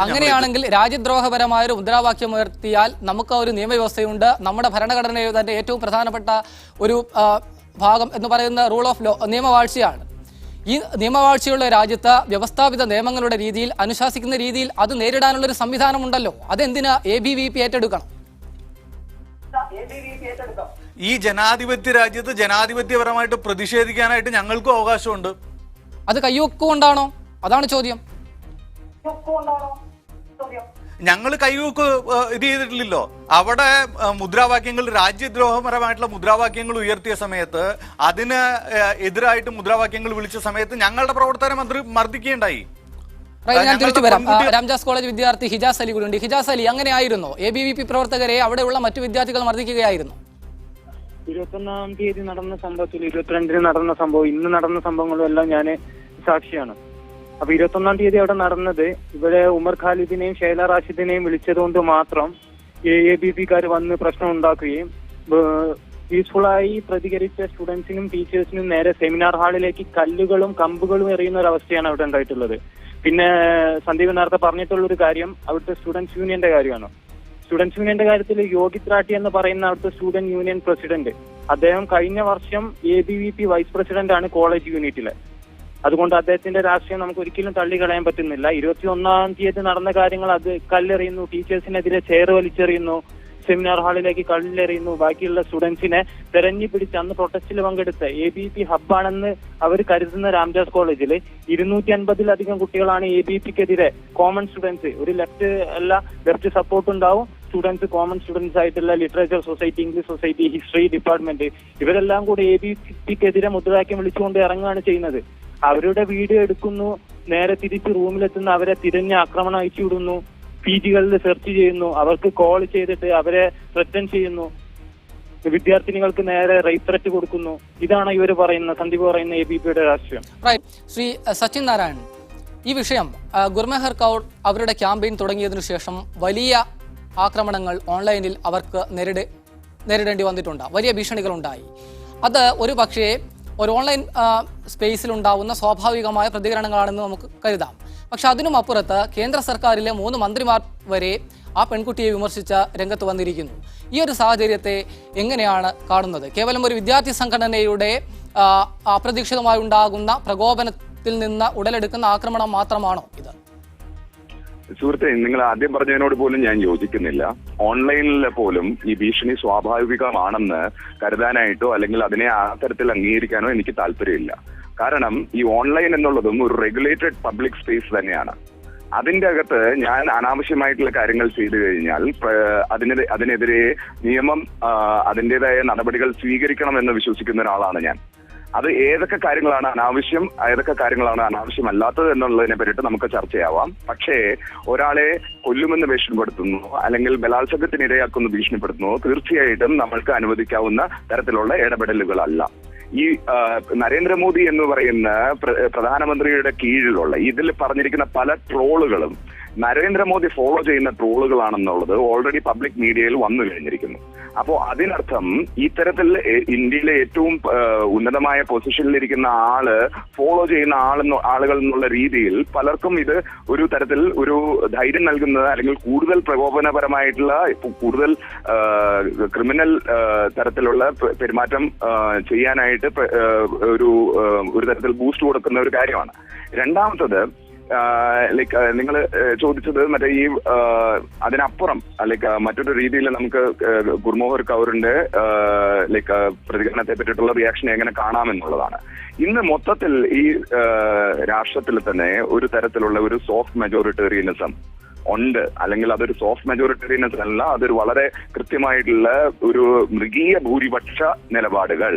[SPEAKER 1] അങ്ങനെയാണെങ്കിൽ രാജ്യദ്രോഹപരമായ ഒരു മുദ്രാവാക്യം ഉയർത്തിയാൽ നമുക്ക് ഒരു നിയമവ്യവസ്ഥയുണ്ട്. നമ്മുടെ ഭരണഘടനയുടെ തന്നെ ഏറ്റവും പ്രധാനപ്പെട്ട ഒരു ഭാഗം എന്ന് പറയുന്ന റൂൾ ഓഫ് ലോ, നിയമവാഴ്ചയാണ്. ഈ നിയമവാഴ്ചയുള്ള രാജ്യത്ത് വ്യവസ്ഥാപിത നിയമങ്ങളുടെ രീതിയിൽ, അനുശാസിക്കുന്ന രീതിയിൽ അത് നേരിടാനുള്ള ഒരു സംവിധാനമുണ്ടല്ലോ. അതെന്തിനാ ABVP ഏറ്റെടുക്കണം?
[SPEAKER 5] ഈ ജനാധിപത്യ രാജ്യത്ത് ജനാധിപത്യപരമായിട്ട് പ്രതിഷേധിക്കാനായിട്ട് ഞങ്ങൾക്കും അവകാശമുണ്ട്.
[SPEAKER 1] അത് കയ്യൂക്കുകൊണ്ടാണോ? അതാണ് ചോദ്യം.
[SPEAKER 5] ഞങ്ങൾ കയ്യൂക്ക് ഇത് ചെയ്തിട്ടില്ലല്ലോ. അവിടെ മുദ്രാവാക്യങ്ങൾ, രാജ്യദ്രോഹപരമായിട്ടുള്ള മുദ്രാവാക്യങ്ങൾ ഉയർത്തിയ സമയത്ത്, അതിന് എതിരായിട്ട് മുദ്രാവാക്യങ്ങൾ വിളിച്ച സമയത്ത് ഞങ്ങളുടെ പ്രവർത്തകരെ മർദ്ദിക്കുകയുണ്ടായി.
[SPEAKER 1] ഞാൻ തിരിച്ചു വരാം. രാംദാസ് കോളേജ് വിദ്യാർത്ഥി ഹിജാസ് അലി കൂടി ഉണ്ട്. ഹിജാസ് അലി, അങ്ങനെയായിരുന്നോ? ABVP പ്രവർത്തകരെ അവിടെയുള്ള മറ്റു വിദ്യാർത്ഥികൾ മർദ്ദിക്കുകയായിരുന്നു?
[SPEAKER 7] 21-ാം തീയതി നടന്ന സംഭവത്തിൽ, 22-ന് നടന്ന സംഭവം, ഇന്ന് നടന്ന സംഭവങ്ങളും എല്ലാം ഞാൻ സാക്ഷിയാണ്. അപ്പൊ 21-ാം തീയതി അവിടെ നടന്നത്, ഇവിടെ ഉമർ ഖാലിദിനെയും ഷൈല റാഷിദിനെയും വിളിച്ചതുകൊണ്ട് മാത്രം ABVPക്കാർ വന്ന് പ്രശ്നം ഉണ്ടാക്കുകയും പീസ്ഫുള്ളായി പ്രതികരിച്ച സ്റ്റുഡൻസിനും ടീച്ചേഴ്സിനും നേരെ സെമിനാർ ഹാളിലേക്ക് കല്ലുകളും കമ്പുകളും എറിയുന്ന ഒരു അവസ്ഥയാണ് അവിടെ ഉണ്ടായിട്ടുള്ളത്. പിന്നെ സന്ദീപ് നേരത്തെ പറഞ്ഞിട്ടുള്ളൊരു കാര്യം അവിടുത്തെ സ്റ്റുഡൻസ് യൂണിയന്റെ കാര്യമാണ്. സ്റ്റുഡൻസ് യൂണിയന്റെ കാര്യത്തിൽ യോഗി ത്രാട്ടി എന്ന് പറയുന്ന അവിടുത്തെ സ്റ്റുഡന്റ് യൂണിയൻ പ്രസിഡന്റ്, അദ്ദേഹം കഴിഞ്ഞ വർഷം ABVP വൈസ് പ്രസിഡന്റ് ആണ് കോളേജ് യൂണിറ്റിലെ. അതുകൊണ്ട് അദ്ദേഹത്തിന്റെ രാഷ്ട്രീയം നമുക്ക് ഒരിക്കലും തള്ളിക്കളയാൻ പറ്റുന്നില്ല. 21-ാം തീയതി നടന്ന കാര്യങ്ങൾ, അത് കല്ലെറിയുന്നു, ടീച്ചേഴ്സിനെതിരെ ചെയർ വലിച്ചെറിയുന്നു, സെമിനാർ ഹാളിലേക്ക് കല്ലെറിയുന്നു, ബാക്കിയുള്ള സ്റ്റുഡൻസിനെ തെരഞ്ഞു പിടിച്ച് അന്ന് പ്രൊട്ടസ്റ്റിൽ പങ്കെടുത്ത ABVP ഹബ്ബാണെന്ന് അവർ കരുതുന്ന രാംദാസ് കോളേജിൽ 250-ലധികം കുട്ടികളാണ് ABVPക്കെതിരെ, കോമൺ സ്റ്റുഡൻസ്, ഒരു ലെഫ്റ്റ് സപ്പോർട്ട് ഉണ്ടാവും, സ്റ്റുഡൻസ് കോമൺ സ്റ്റുഡൻസ് ആയിട്ടുള്ള literature society, English society, history department, ഇവരെല്ലാം കൂടി ABVPക്കെതിരെ മുദ്രാവാക്യം വിളിച്ചുകൊണ്ട് ഇറങ്ങുകയാണ് ചെയ്യുന്നത്. അവരുടെ വീഡിയോ എടുക്കുന്നു, നേരെ തിരിച്ച് റൂമിലെത്തുന്ന അവരെ തിരഞ്ഞ് ആക്രമണം അയച്ചുവിടുന്നു, PGകളിൽ സെർച്ച് ചെയ്യുന്നു, അവർക്ക് കോൾ ചെയ്തിട്ട് അവരെ ത്രെറ്റൻ ചെയ്യുന്നു, വിദ്യാർത്ഥിനികൾക്ക് നേരെ റേപ്പ് ത്രെറ്റ് കൊടുക്കുന്നു. ഇതാണ് ഇവർ പറയുന്ന, സന്ദീപ് പറയുന്ന ABVPയുടെ രാഷ്ട്രീയം.
[SPEAKER 1] ശ്രീ സച്ചിൻ നാരായൺ, ഈ വിഷയം ഗുർമേഹർ കൗർ അവരുടെ ക്യാമ്പയിൻ തുടങ്ങിയതിനു ശേഷം വലിയ ആക്രമണങ്ങൾ ഓൺലൈനിൽ അവർക്ക് നേരിടേണ്ടി വന്നിട്ടുണ്ട്. വലിയ ഭീഷണികളുണ്ടായി. അത് ഒരു പക്ഷേ ഒരു ഓൺലൈൻ സ്പേസിൽ ഉണ്ടാവുന്ന സ്വാഭാവികമായ പ്രതികരണങ്ങളാണെന്ന് നമുക്ക് കരുതാം. പക്ഷെ അതിനും അപ്പുറത്ത് കേന്ദ്ര സർക്കാരിലെ 3 മന്ത്രിമാർ വരെ ആ പെൺകുട്ടിയെ വിമർശിച്ച രംഗത്ത് വന്നിരിക്കുന്നു. ഈ ഒരു സാഹചര്യത്തെ എങ്ങനെയാണ് കാണുന്നത്? കേവലം ഒരു വിദ്യാർത്ഥി സംഘടനയുടെ അപ്രതീക്ഷിതമായി ഉണ്ടാകുന്ന പ്രകോപനത്തിൽ നിന്ന് ഉടലെടുക്കുന്ന ആക്രമണം മാത്രമാണോ ഇത്?
[SPEAKER 6] സുഹൃത്തെ, നിങ്ങൾ ആദ്യം പറഞ്ഞതിനോട് പോലും ഞാൻ യോജിക്കുന്നില്ല. ഓൺലൈനിൽ പോലും ഈ ഭീഷണി സ്വാഭാവികമാണെന്ന് കരുതാനായിട്ടോ അല്ലെങ്കിൽ അതിനെ ആ തരത്തിൽ അംഗീകരിക്കാനോ എനിക്ക് താല്പര്യമില്ല. കാരണം ഈ ഓൺലൈൻ എന്നുള്ളതും ഒരു റെഗുലേറ്റഡ് പബ്ലിക് സ്പേസ് തന്നെയാണ്. അതിന്റെ അകത്ത് ഞാൻ അനാവശ്യമായിട്ടുള്ള കാര്യങ്ങൾ ചെയ്തു കഴിഞ്ഞാൽ അതിനെതിരെ നിയമം അതിൻ്റെതായ നടപടികൾ സ്വീകരിക്കണം എന്ന് വിശ്വസിക്കുന്ന ഒരാളാണ് ഞാൻ. അത് ഏതൊക്കെ കാര്യങ്ങളാണ് അനാവശ്യം, ഏതൊക്കെ കാര്യങ്ങളാണ് അനാവശ്യമല്ലാത്തത് എന്നുള്ളതിനെ പറ്റിയിട്ട് നമുക്ക് ചർച്ചയാവാം. പക്ഷേ ഒരാളെ കൊല്ലുമെന്ന് ഭീഷണിപ്പെടുത്തുന്നു അല്ലെങ്കിൽ ബലാത്സംഗത്തിന് ഇരയാക്കുന്നു ഭീഷണിപ്പെടുത്തുന്നു, തീർച്ചയായിട്ടും നമ്മൾക്ക് അനുവദിക്കാവുന്ന തരത്തിലുള്ള ഇടപെടലുകളല്ല. ഈ നരേന്ദ്രമോദി എന്ന് പറയുന്ന പ്രധാനമന്ത്രിയുടെ കീഴിലുള്ള ഇതിൽ പറഞ്ഞിരിക്കുന്ന പല ട്രോളുകളും നരേന്ദ്രമോദി ഫോളോ ചെയ്യുന്ന ട്രോളുകളാണെന്നുള്ളത് ഓൾറെഡി പബ്ലിക് മീഡിയയിൽ വന്നു കഴിഞ്ഞിരിക്കുന്നു. അപ്പോൾ അതിനർത്ഥം ഇത്തരത്തിൽ ഇന്ത്യയിലെ ഏറ്റവും ഉന്നതമായ പൊസിഷനിലിരിക്കുന്ന ആള് ഫോളോ ചെയ്യുന്ന ആളുകൾ എന്നുള്ള രീതിയിൽ പലർക്കും ഇത് ഒരു തരത്തിൽ ഒരു ധൈര്യം നൽകുന്നത് അല്ലെങ്കിൽ കൂടുതൽ പ്രകോപനപരമായിട്ടുള്ള കൂടുതൽ ക്രിമിനൽ തരത്തിലുള്ള പെരുമാറ്റം ചെയ്യാനായിട്ട് ഒരു തരത്തിൽ ബൂസ്റ്റ് കൊടുക്കുന്ന ഒരു കാര്യമാണ്. രണ്ടാമത്തത് ലൈക്ക് നിങ്ങൾ ചോദിച്ചത് മറ്റേ ഈ അതിനപ്പുറം ലൈക്ക് മറ്റൊരു രീതിയിൽ നമുക്ക് ഗുർമോഹർ കൗറിന്റെ ലൈക്ക് പ്രതികരണത്തെ പറ്റിയിട്ടുള്ള റിയാക്ഷൻ എങ്ങനെ കാണാമെന്നുള്ളതാണ്. ഇന്ന് മൊത്തത്തിൽ ഈ രാഷ്ട്രത്തിൽ തന്നെ ഒരു തരത്തിലുള്ള ഒരു സോഫ്റ്റ് മെജോറിറ്റേറിയനിസം ഉണ്ട്. അല്ലെങ്കിൽ അതൊരു സോഫ്റ്റ് മെജോറിറ്റേറിയനിസം അല്ല, അതൊരു വളരെ കൃത്യമായിട്ടുള്ള ഒരു മൃഗീയ ഭൂരിപക്ഷ നിലപാടുകൾ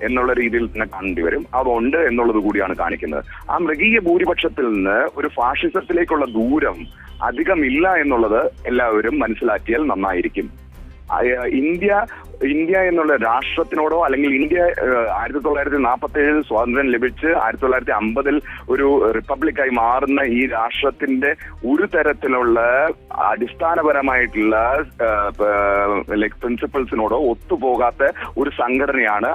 [SPEAKER 6] എന്നുള്ള രീതിയിൽ തന്നെ കാണേണ്ടി വരും. അതുണ്ട് എന്നുള്ളത് കൂടിയാണ് കാണിക്കുന്നത്. ആ മൃഗീയ ഭൂരിപക്ഷത്തിൽ നിന്ന് ഒരു ഫാഷിസത്തിലേക്കുള്ള ദൂരം അധികമില്ല എന്നുള്ളത് എല്ലാവരും മനസ്സിലാക്കിയാൽ നന്നായിരിക്കും. ഇന്ത്യ എന്നുള്ള രാഷ്ട്രത്തിനോടോ അല്ലെങ്കിൽ ഇന്ത്യ 1947 സ്വാതന്ത്ര്യം ലഭിച്ച് 1950 ഒരു റിപ്പബ്ലിക്കായി മാറുന്ന ഈ രാഷ്ട്രത്തിന്റെ ഒരു തരത്തിലുള്ള അടിസ്ഥാനപരമായിട്ടുള്ള ലൈക് പ്രിൻസിപ്പിൾസിനോടോ ഒത്തുപോകാത്ത ഒരു സംഘടനയാണ്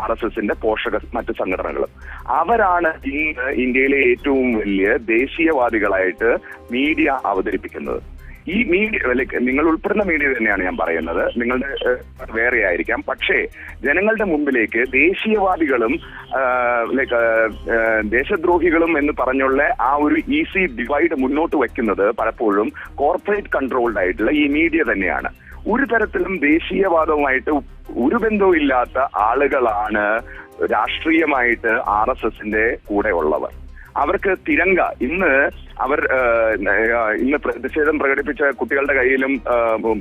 [SPEAKER 6] RSSന്റെ പോഷക മറ്റ് സംഘടനകളും. അവരാണ് ഇന്ന് ഇന്ത്യയിലെ ഏറ്റവും വലിയ ദേശീയവാദികളായിട്ട് മീഡിയ അവതരിപ്പിക്കുന്നത്. ഈ മീഡിയ ലൈക്ക് നിങ്ങൾ ഉൾപ്പെടുന്ന മീഡിയ തന്നെയാണ് ഞാൻ പറയുന്നത്, നിങ്ങളുടെ വേറെ ആയിരിക്കാം. പക്ഷേ ജനങ്ങളുടെ മുമ്പിലേക്ക് ദേശീയവാദികളും ലൈക്ക് ദേശദ്രോഹികളും എന്ന് പറഞ്ഞുള്ള ആ ഒരു ഈസി ഡിവൈഡ് മുന്നോട്ട് വയ്ക്കുന്നത് പലപ്പോഴും കോർപ്പറേറ്റ് കൺട്രോൾഡ് ആയിട്ടുള്ള ഈ മീഡിയ തന്നെയാണ്. ഒരു തരത്തിലും ദേശീയവാദവുമായിട്ട് ഒരു ബന്ധവും ഇല്ലാത്ത ആളുകളാണ് രാഷ്ട്രീയമായിട്ട് RSSന്റെ കൂടെ ഉള്ളവർ. അവർക്ക് തിരങ്ക ഇന്ന് പ്രതിഷേധം പ്രകടിപ്പിച്ച കുട്ടികളുടെ കയ്യിലും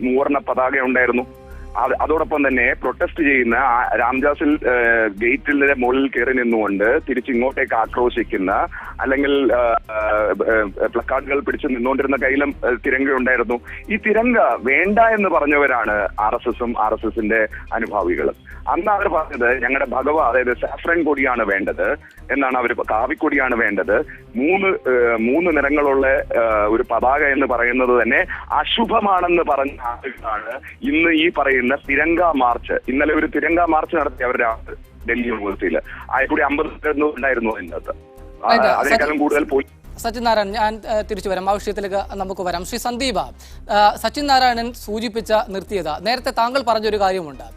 [SPEAKER 6] മൂവർണ്ണ പതാക ഉണ്ടായിരുന്നു. അതോടൊപ്പം തന്നെ പ്രൊട്ടസ്റ്റ് ചെയ്യുന്ന രാംജാസിൽ ഗേറ്റിന്റെ മുകളിൽ കയറി നിന്നുകൊണ്ട് തിരിച്ചിങ്ങോട്ടേക്ക് ആക്രോശിക്കുന്ന അല്ലെങ്കിൽ പ്ലക്കാർഡുകൾ പിടിച്ചു നിന്നുകൊണ്ടിരുന്ന കയ്യിലും തിരങ്ക ഉണ്ടായിരുന്നു. ഈ തിരങ്ക വേണ്ട എന്ന് പറഞ്ഞവരാണ് RSSന്റെ അനുഭാവികളും. അന്ന് അവർ പറഞ്ഞത് ഞങ്ങളുടെ ഭഗവ അതായത് സാഫ്രൻ കൊടിയാണ് വേണ്ടത് എന്നാണ് അവർ, കാവിക്കൊടിയാണ് വേണ്ടത്. മൂന്ന് നിറങ്ങളുള്ള ഒരു പതാക എന്ന് പറയുന്നത് തന്നെ അശുഭമാണെന്ന് പറഞ്ഞ ആളുകളാണ് ഇന്ന് ഈ പറയുന്ന തിരങ്ക മാർച്ച്. ഇന്നലെ ഒരു തിരങ്ക മാർച്ച് നടത്തി അവരുടെ ഡൽഹി യൂണിവേഴ്സിറ്റിയിൽ ആയിക്കൂടി 50 ഉണ്ടായിരുന്നു അതിനകത്ത്. അതിനേക്കാളും കൂടുതൽ പോയി.
[SPEAKER 1] സച്ചിൻ നാരായണൻ, ഞാൻ തിരിച്ചു വരാം, ആ വിഷയത്തിലേക്ക് നമുക്ക് വരാം. ശ്രീ സന്ദീപ, സച്ചിൻ നാരായണൻ നിർത്തിയത് നേരത്തെ താങ്കൾ പറഞ്ഞൊരു കാര്യമുണ്ട്,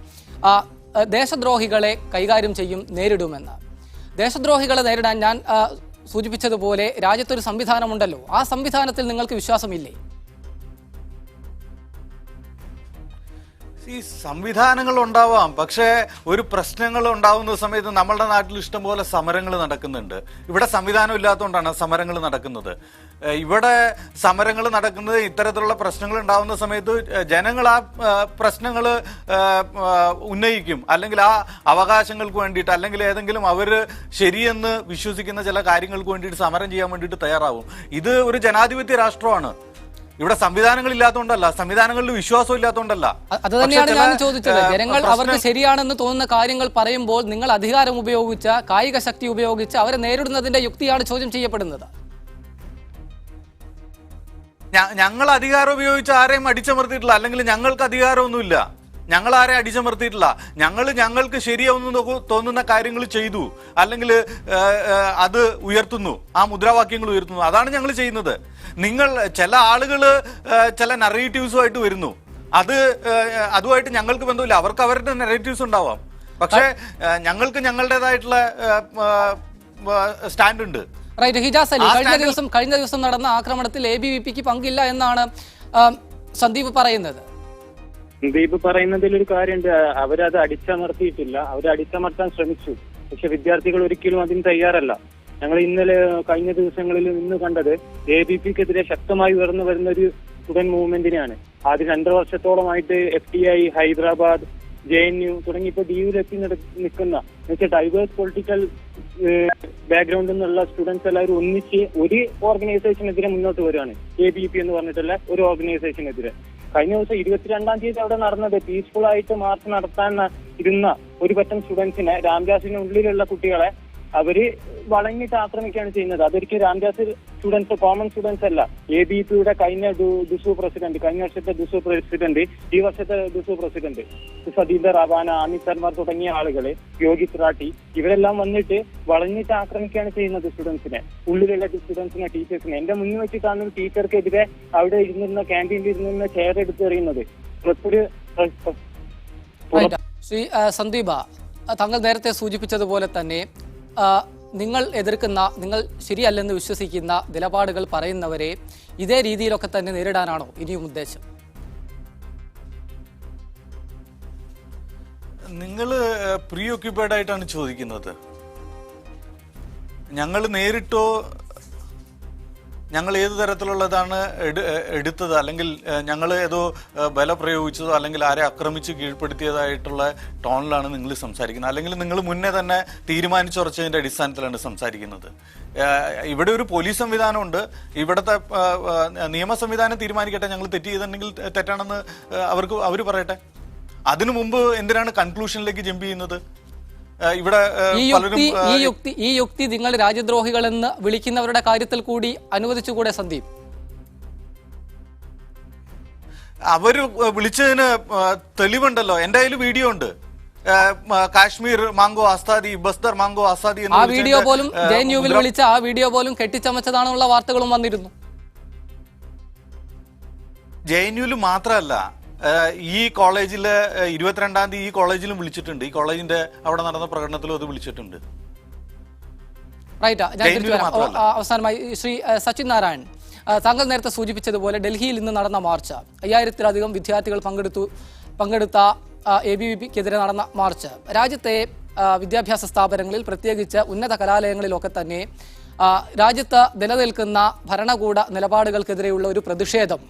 [SPEAKER 1] ദേശദ്രോഹികളെ കൈകാര്യം ചെയ്യും, നേരിടുമെന്ന്. ദേശദ്രോഹികളെ നേരിടാൻ ഞാൻ സൂചിപ്പിച്ചതുപോലെ രാജ്യത്തൊരു സംവിധാനമുണ്ടല്ലോ, ആ സംവിധാനത്തിൽ നിങ്ങൾക്ക് വിശ്വാസമില്ലേ?
[SPEAKER 5] ഈ സംവിധാനങ്ങൾ ഉണ്ടാവാം, പക്ഷേ ഒരു പ്രശ്നങ്ങൾ ഉണ്ടാവുന്ന സമയത്ത് നമ്മളുടെ നാട്ടിൽ ഇഷ്ടംപോലെ സമരങ്ങൾ നടക്കുന്നുണ്ട്. ഇവിടെ സംവിധാനം ഇല്ലാത്തതുകൊണ്ടാണ് സമരങ്ങൾ നടക്കുന്നത്. ഇവിടെ സമരങ്ങൾ നടക്കുന്നത് ഇത്തരത്തിലുള്ള പ്രശ്നങ്ങൾ ഉണ്ടാവുന്ന സമയത്ത് ജനങ്ങൾ ആ പ്രശ്നങ്ങൾ ഉന്നയിക്കും, അല്ലെങ്കിൽ ആ അവകാശങ്ങൾക്ക് വേണ്ടിയിട്ട് അല്ലെങ്കിൽ ഏതെങ്കിലും അവർ ശരിയെന്ന് വിശ്വസിക്കുന്ന ചില കാര്യങ്ങൾക്ക് വേണ്ടിയിട്ട് സമരം ചെയ്യാൻ വേണ്ടിയിട്ട് തയ്യാറാവും. ഇത് ഒരു ജനാധിപത്യ രാഷ്ട്രമാണ്. ഇവിടെ സംവിധാനങ്ങൾ ഇല്ലാത്തതുകൊണ്ടല്ല, സംവിധാനങ്ങളിൽ വിശ്വാസം ഇല്ലാത്തതുകൊണ്ടല്ല.
[SPEAKER 1] അത് തന്നെയാണ് ഞാൻ ചോദിച്ചത്. ജനങ്ങൾ അവർക്ക് ശരിയാണെന്ന് തോന്നുന്ന കാര്യങ്ങൾ പറയുമ്പോൾ നിങ്ങൾ അധികാരം ഉപയോഗിച്ച്, കായിക ശക്തി ഉപയോഗിച്ച് അവരെ നേരിടുന്നതിന്റെ യുക്തിയാണ് ചോദ്യം ചെയ്യപ്പെടുന്നത്.
[SPEAKER 5] ഞങ്ങൾ അധികാരം ഉപയോഗിച്ച് ആരെയും അടിച്ചമർത്തിയിട്ടില്ല, അല്ലെങ്കിൽ ഞങ്ങൾക്ക് അധികാരമൊന്നുമില്ല. ഞങ്ങൾ ആരെയും അടിച്ചമർത്തിയിട്ടില്ല. ഞങ്ങൾക്ക് ശരിയാവുന്ന തോന്നുന്ന കാര്യങ്ങൾ ചെയ്തു, അല്ലെങ്കിൽ അത് ഉയർത്തുന്നു, ആ മുദ്രാവാക്യങ്ങൾ ഉയർത്തുന്നു. അതാണ് ഞങ്ങൾ ചെയ്യുന്നത്. ചില ആളുകൾ ചില നറേറ്റീവ്സുമായിട്ട് വരുന്നു, അതുമായിട്ട് ഞങ്ങൾക്ക് ബന്ധമില്ല. അവർക്ക് അവരുടെ നറേറ്റീവ്സ് ഉണ്ടാവാം, പക്ഷേ ഞങ്ങൾക്ക് ഞങ്ങളുടേതായിട്ടുള്ള സ്റ്റാൻഡ് ഉണ്ട്.
[SPEAKER 1] റൈറ്റ്. ഹിജാസ് അലി, കഴിഞ്ഞ ദിവസം നടന്ന ആക്രമണത്തിൽ ABVPക്ക് പങ്കില്ല എന്നാണ് സന്ദീപ് പറയുന്നത്.
[SPEAKER 7] സന്ദീപ് പറയുന്നതിലൊരു കാര്യമുണ്ട്, അവരത് അടിച്ചമർത്തിയിട്ടില്ല, അവരെ അടിച്ചമർത്താൻ ശ്രമിച്ചു, പക്ഷെ വിദ്യാർത്ഥികൾ ഒരിക്കലും അതിന് തയ്യാറല്ല. ഞങ്ങൾ കഴിഞ്ഞ ദിവസങ്ങളിൽ ഇന്ന് കണ്ടത് ABVPക്കെതിരെ ശക്തമായി ഉയർന്നു വരുന്ന ഒരു സ്റ്റുഡന്റ് മൂവ്മെന്റിനെയാണ്. ആദ്യം 2 വർഷത്തോളമായിട്ട് FTI, ഹൈദരാബാദ്, JNU തുടങ്ങി ഇപ്പൊ DUവിലെത്തി നിൽക്കുന്ന എന്നുവെച്ചാൽ ഡൈവേഴ്സ് പൊളിറ്റിക്കൽ ബാക്ക്ഗ്രൗണ്ടിൽ നിന്നുള്ള സ്റ്റുഡൻസ് എല്ലാവരും ഒന്നിച്ച് ഒരു ഓർഗനൈസേഷനെതിരെ മുന്നോട്ട് വരികയാണ്. ABVP എന്ന് പറഞ്ഞിട്ടുള്ള ഒരു ഓർഗനൈസേഷനെതിരെ. കഴിഞ്ഞ ദിവസം 22-ാം തീയതി അവിടെ നടന്നത് പീസ്ഫുൾ ആയിട്ട് മാർച്ച് നടത്താൻ ഇരുന്ന ഒരു പറ്റം സ്റ്റുഡൻസിനെ, രാംദാസിനുള്ളിലുള്ള കുട്ടികളെ അവര് വളഞ്ഞിട്ട് ആക്രമിക്കുകയാണ് ചെയ്യുന്നത്. അതൊരിക്കലും രാംദാസ് സ്റ്റുഡൻസ് കോമൺ സ്റ്റുഡൻസ് അല്ല. ABVPയുടെ കഴിഞ്ഞ വർഷത്തെ ദുസു പ്രസിഡന്റ്, ഈ വർഷത്തെ ദുസു പ്രസിഡന്റ് സതീന്ദർ റവാന, അമിത് ശർമ്മ തുടങ്ങിയ ആളുകള്, യോഗി ത്രാട്ടി, ഇവരെല്ലാം വന്നിട്ട് വളഞ്ഞിട്ട് ആക്രമിക്കുകയാണ് ചെയ്യുന്നത് സ്റ്റുഡൻസിനെ, ഉള്ളിലുള്ള സ്റ്റുഡൻസിനെ, ടീച്ചേഴ്സിനെ. എന്റെ മുന്നിൽ വെച്ചിട്ടാണ് ടീച്ചർക്കെതിരെ അവിടെ ഇരുന്നിരുന്ന ക്യാൻറ്റീനിൽ ഇരുന്നിരുന്ന ചെയർ എടുത്തെറിയുന്നത്.
[SPEAKER 1] ശ്രീ സന്ദീപ, താങ്കൾ നേരത്തെ സൂചിപ്പിച്ചതുപോലെ തന്നെ നിങ്ങൾ എതിർക്കുന്ന, നിങ്ങൾ ശരിയല്ലെന്ന് വിശ്വസിക്കുന്ന നിലപാടുകൾ പറയുന്നവരെ ഇതേ രീതിയിലൊക്കെ തന്നെ നേരിടാനാണോ ഇനിയും ഉദ്ദേശം?
[SPEAKER 5] നിങ്ങൾ പ്രീ ഓക്യുപ്പൈഡ് ആയിട്ടാണ് ചോദിക്കുന്നത്. ഞങ്ങൾ നേരിട്ടോ ഞങ്ങൾ ഏത് തരത്തിലുള്ളതാണ് എടുത്തത്, അല്ലെങ്കിൽ ഞങ്ങൾ ഏതോ ബല പ്രയോഗിച്ചതോ അല്ലെങ്കിൽ ആരെ ആക്രമിച്ച് കീഴ്പ്പെടുത്തിയതായിട്ടുള്ള ടോണിലാണ് നിങ്ങൾ സംസാരിക്കുന്നത്, അല്ലെങ്കിൽ നിങ്ങൾ മുന്നേ തന്നെ തീരുമാനിച്ചുറച്ചതിന്റെ അടിസ്ഥാനത്തിലാണ് സംസാരിക്കുന്നത്. ഇവിടെ ഒരു പോലീസ് സംവിധാനമുണ്ട്, ഇവിടുത്തെ നിയമ സംവിധാനം തീരുമാനിക്കട്ടെ. ഞങ്ങൾ തെറ്റ് ചെയ്തിട്ടുണ്ടെങ്കിൽ തെറ്റാണെന്ന് അവർ പറയട്ടെ. അതിനു മുമ്പ് എന്തിനാണ് കൺക്ലൂഷനിലേക്ക് ജമ്പ് ചെയ്യുന്നത്? ഇവിടെ
[SPEAKER 1] ഈ യുക്തി നിങ്ങൾ രാജ്യദ്രോഹികളെന്ന് വിളിക്കുന്നവരുടെ കാര്യത്തിൽ കൂടി അനുവദിച്ചുകൂടെ സന്ദീപ്?
[SPEAKER 5] അവര് വിളിച്ചതിന് തെളിവുണ്ടല്ലോ. എന്റെ കയ്യിൽ വീഡിയോ ഉണ്ട്. Kashmir mango Azadi, Bastar mango Azadi.
[SPEAKER 1] ആ വീഡിയോ പോലും JNUവിൽ വിളിച്ച ആ വീഡിയോ പോലും കെട്ടിച്ചമച്ചതാണെന്നുള്ള വാർത്തകളും വന്നിരുന്നു.
[SPEAKER 5] JNUവിൽ മാത്രമല്ല, ഈ കോളേജില് 22-ാം തീയതി ഈ കോളേജിലും വിളിച്ചിട്ടുണ്ട്. ഈ കോളേജിന്റെ അവിടെ നടന്ന പ്രകടനത്തിലും അത് വിളിച്ചിട്ടുണ്ട്.
[SPEAKER 1] അവസാനമായി ശ്രീ സച്ചിൻ നാരായൺ, താങ്കൾ നേരത്തെ സൂചിപ്പിച്ചതുപോലെ ഡൽഹിയിൽ ഇന്ന് നടന്ന മാർച്ച്, 5000-ത്തിലധികം വിദ്യാർത്ഥികൾ പങ്കെടുത്ത ABVPക്കെതിരെ നടന്ന മാർച്ച് രാജ്യത്തെ വിദ്യാഭ്യാസ സ്ഥാപനങ്ങളിൽ, പ്രത്യേകിച്ച് ഉന്നത കലാലയങ്ങളിലൊക്കെ തന്നെ രാജ്യത്ത് നിലനിൽക്കുന്ന ഭരണകൂട നിലപാടുകൾക്കെതിരെയുള്ള ഒരു പ്രതിഷേധം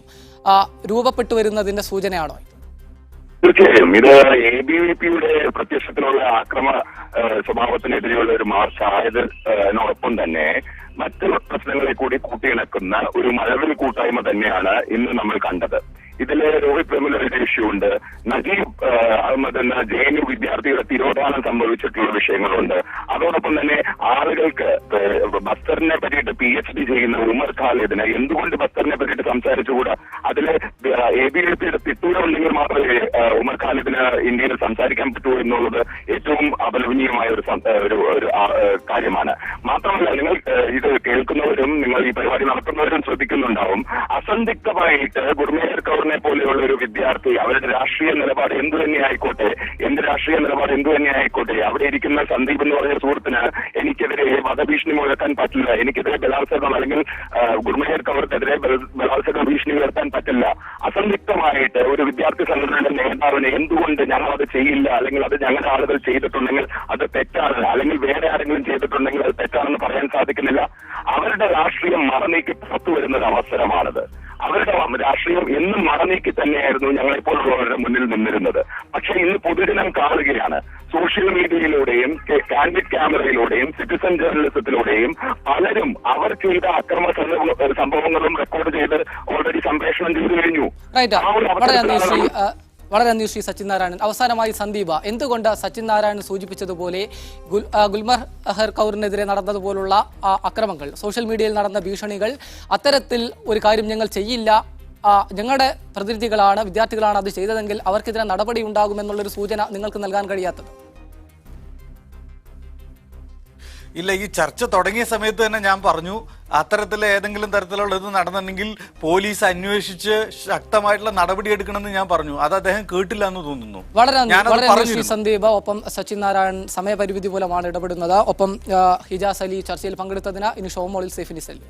[SPEAKER 1] രൂപപ്പെട്ടു വരുന്നതിന്റെ സൂചനയാണോ?
[SPEAKER 6] തീർച്ചയായും ഇത് ABVPയുടെ പ്രത്യക്ഷത്തിലുള്ള ആക്രമ സ്വഭാവത്തിനെതിരെയുള്ള ഒരു മാർച്ച് ആയതിനോടൊപ്പം തന്നെ മറ്റു പ്രശ്നങ്ങളെ കൂടി കൂട്ടിയിണക്കുന്ന ഒരു മഴവിൽ കൂട്ടായ്മ തന്നെയാണ് ഇന്ന് നമ്മൾ കണ്ടത്. ഇതില് രോഹിത് വെമുലയുടെ ഇഷ്യൂ ഉണ്ട്, നജീബ് അഹമ്മദ് എന്ന JNU വിദ്യാർത്ഥിയുടെ തിരോധാനം സംഭവിച്ചിട്ടുള്ള വിഷയങ്ങളുണ്ട്. അതോടൊപ്പം തന്നെ ആളുകൾക്ക് ബസ്തറിനെ പറ്റിയിട്ട് PhD ചെയ്യുന്ന ഉമർ ഖാലിദിനെ എന്തുകൊണ്ട് ബസ്തറിനെ പറ്റിയിട്ട് സംസാരിച്ചുകൂടാ? അതില് ABVPയുടെ തിട്ടൂരം ഉണ്ടെങ്കിൽ മാത്രമേ ഉമർ ഖാലിദിന് ഇന്ത്യയിൽ സംസാരിക്കാൻ പറ്റൂ എന്നുള്ളത് ഏറ്റവും അപലപനീയമായ ഒരു കാര്യമാണ്. മാത്രമല്ല, നിങ്ങൾ ഇത് കേൾക്കുന്നവരും നിങ്ങൾ ഈ പരിപാടി നടത്തുന്നവരും ശ്രദ്ധിക്കുന്നുണ്ടാവും, അസന്ധിഗ്ധമായിട്ട് ഗുർമേഹർ കൗറിനെ പോലെയുള്ള ഒരു വിദ്യാർത്ഥി അവരുടെ രാഷ്ട്രീയ നിലപാട് എന്തു തന്നെ ആയിക്കോട്ടെ, എന്റെ രാഷ്ട്രീയ നിലപാട് എന്തു തന്നെ ആയിക്കോട്ടെ, അവിടെ ഇരിക്കുന്ന സന്ദീപ് എന്ന് പറഞ്ഞ സുഹൃത്തിന് എനിക്കെതിരെ വധഭീഷണി മുഴക്കാൻ പറ്റില്ല, എനിക്കെതിരെ ബലാത്സംഗം അല്ലെങ്കിൽ ഗുർമേഹർ കൗറിനെതിരെ ബലാത്സംഗ ഭീഷണി ഉയർത്താൻ പറ്റില്ല. അസന്ധിഗ്ധമായിട്ട് ഒരു വിദ്യാർത്ഥി സംഘടനയുടെ നേതാവിനെ എന്തുകൊണ്ട് ഞങ്ങൾ അത് ചെയ്യില്ല, അല്ലെങ്കിൽ അത് ഞങ്ങളുടെ ആളുകൾ ചെയ്തിട്ടുണ്ടെങ്കിൽ അത് തെറ്റാണ്, അല്ലെങ്കിൽ വേറെ ആരെങ്കിലും ചെയ്തിട്ടുണ്ടെങ്കിൽ അത് തെറ്റാണെന്ന് പറയാൻ സാധിക്കുന്നില്ല. അവരുടെ രാഷ്ട്രീയം മറനീക്കി പുറത്തു വരുന്ന ഒരു അവസരമാണത്. അവരുടെ രാഷ്ട്രീയം എന്നും മറനീക്കി തന്നെയായിരുന്നു ഞങ്ങളെപ്പോലുള്ളവരുടെ മുന്നിൽ നിന്നിരുന്നത്. പക്ഷെ ഇന്ന് പൊതുജനം കാണുകയാണ്, സോഷ്യൽ മീഡിയയിലൂടെയും കാൻഡിഡ് ക്യാമറയിലൂടെയും സിറ്റിസൺ ജേർണലിസത്തിലൂടെയും പലരും അവർ ചെയ്ത അക്രമ സംഭവങ്ങളും റെക്കോർഡ് ചെയ്ത് ഓൾറെഡി സംപ്രേഷണം ചെയ്തു കഴിഞ്ഞു.
[SPEAKER 1] വളരെ നന്ദി ശ്രീ സച്ചിൻ നാരായണൻ. അവസാനമായി സന്ദീപ, എന്തുകൊണ്ട് സച്ചിൻ നാരായണൻ സൂചിപ്പിച്ചതുപോലെ ഗുൽമഹർ കൗറിനെതിരെ നടന്നതുപോലുള്ള അക്രമങ്ങൾ, സോഷ്യൽ മീഡിയയിൽ നടന്ന ഭീഷണികൾ, അത്തരത്തിൽ ഒരു കാര്യം ഞങ്ങൾ ചെയ്യില്ല, ഞങ്ങളുടെ പ്രതിനിധികളാണ്, വിദ്യാർത്ഥികളാണ് അത് ചെയ്തതെങ്കിൽ അവർക്കെതിരെ നടപടി ഉണ്ടാകുമെന്നുള്ളൊരു സൂചന നിങ്ങൾക്ക് നൽകാൻ കഴിയാത്തത്?
[SPEAKER 5] ഇല്ല, ഈ ചർച്ച തുടങ്ങിയ സമയത്ത് തന്നെ ഞാൻ പറഞ്ഞു, അത്തരത്തിൽ ഏതെങ്കിലും തരത്തിലുള്ള ഇത് നടന്നിട്ടുണ്ടെങ്കിൽ പോലീസ് അന്വേഷിച്ച് ശക്തമായിട്ടുള്ള നടപടി എടുക്കണമെന്ന് ഞാൻ പറഞ്ഞു. അത് അദ്ദേഹം കേട്ടില്ല എന്ന് തോന്നുന്നു.
[SPEAKER 1] വളരെ സന്ദീപ്. ഒപ്പം സച്ചിൻ നാരായൺ സമയപരിമിതി മൂലമാണ് ഇടപെടുന്നത്. ഒപ്പം ഹിജാസ് അലി ചർച്ചയിൽ പങ്കെടുത്തതിന് ഇനി ഷോമോളിൽ സേഫിനിസല്ലേ.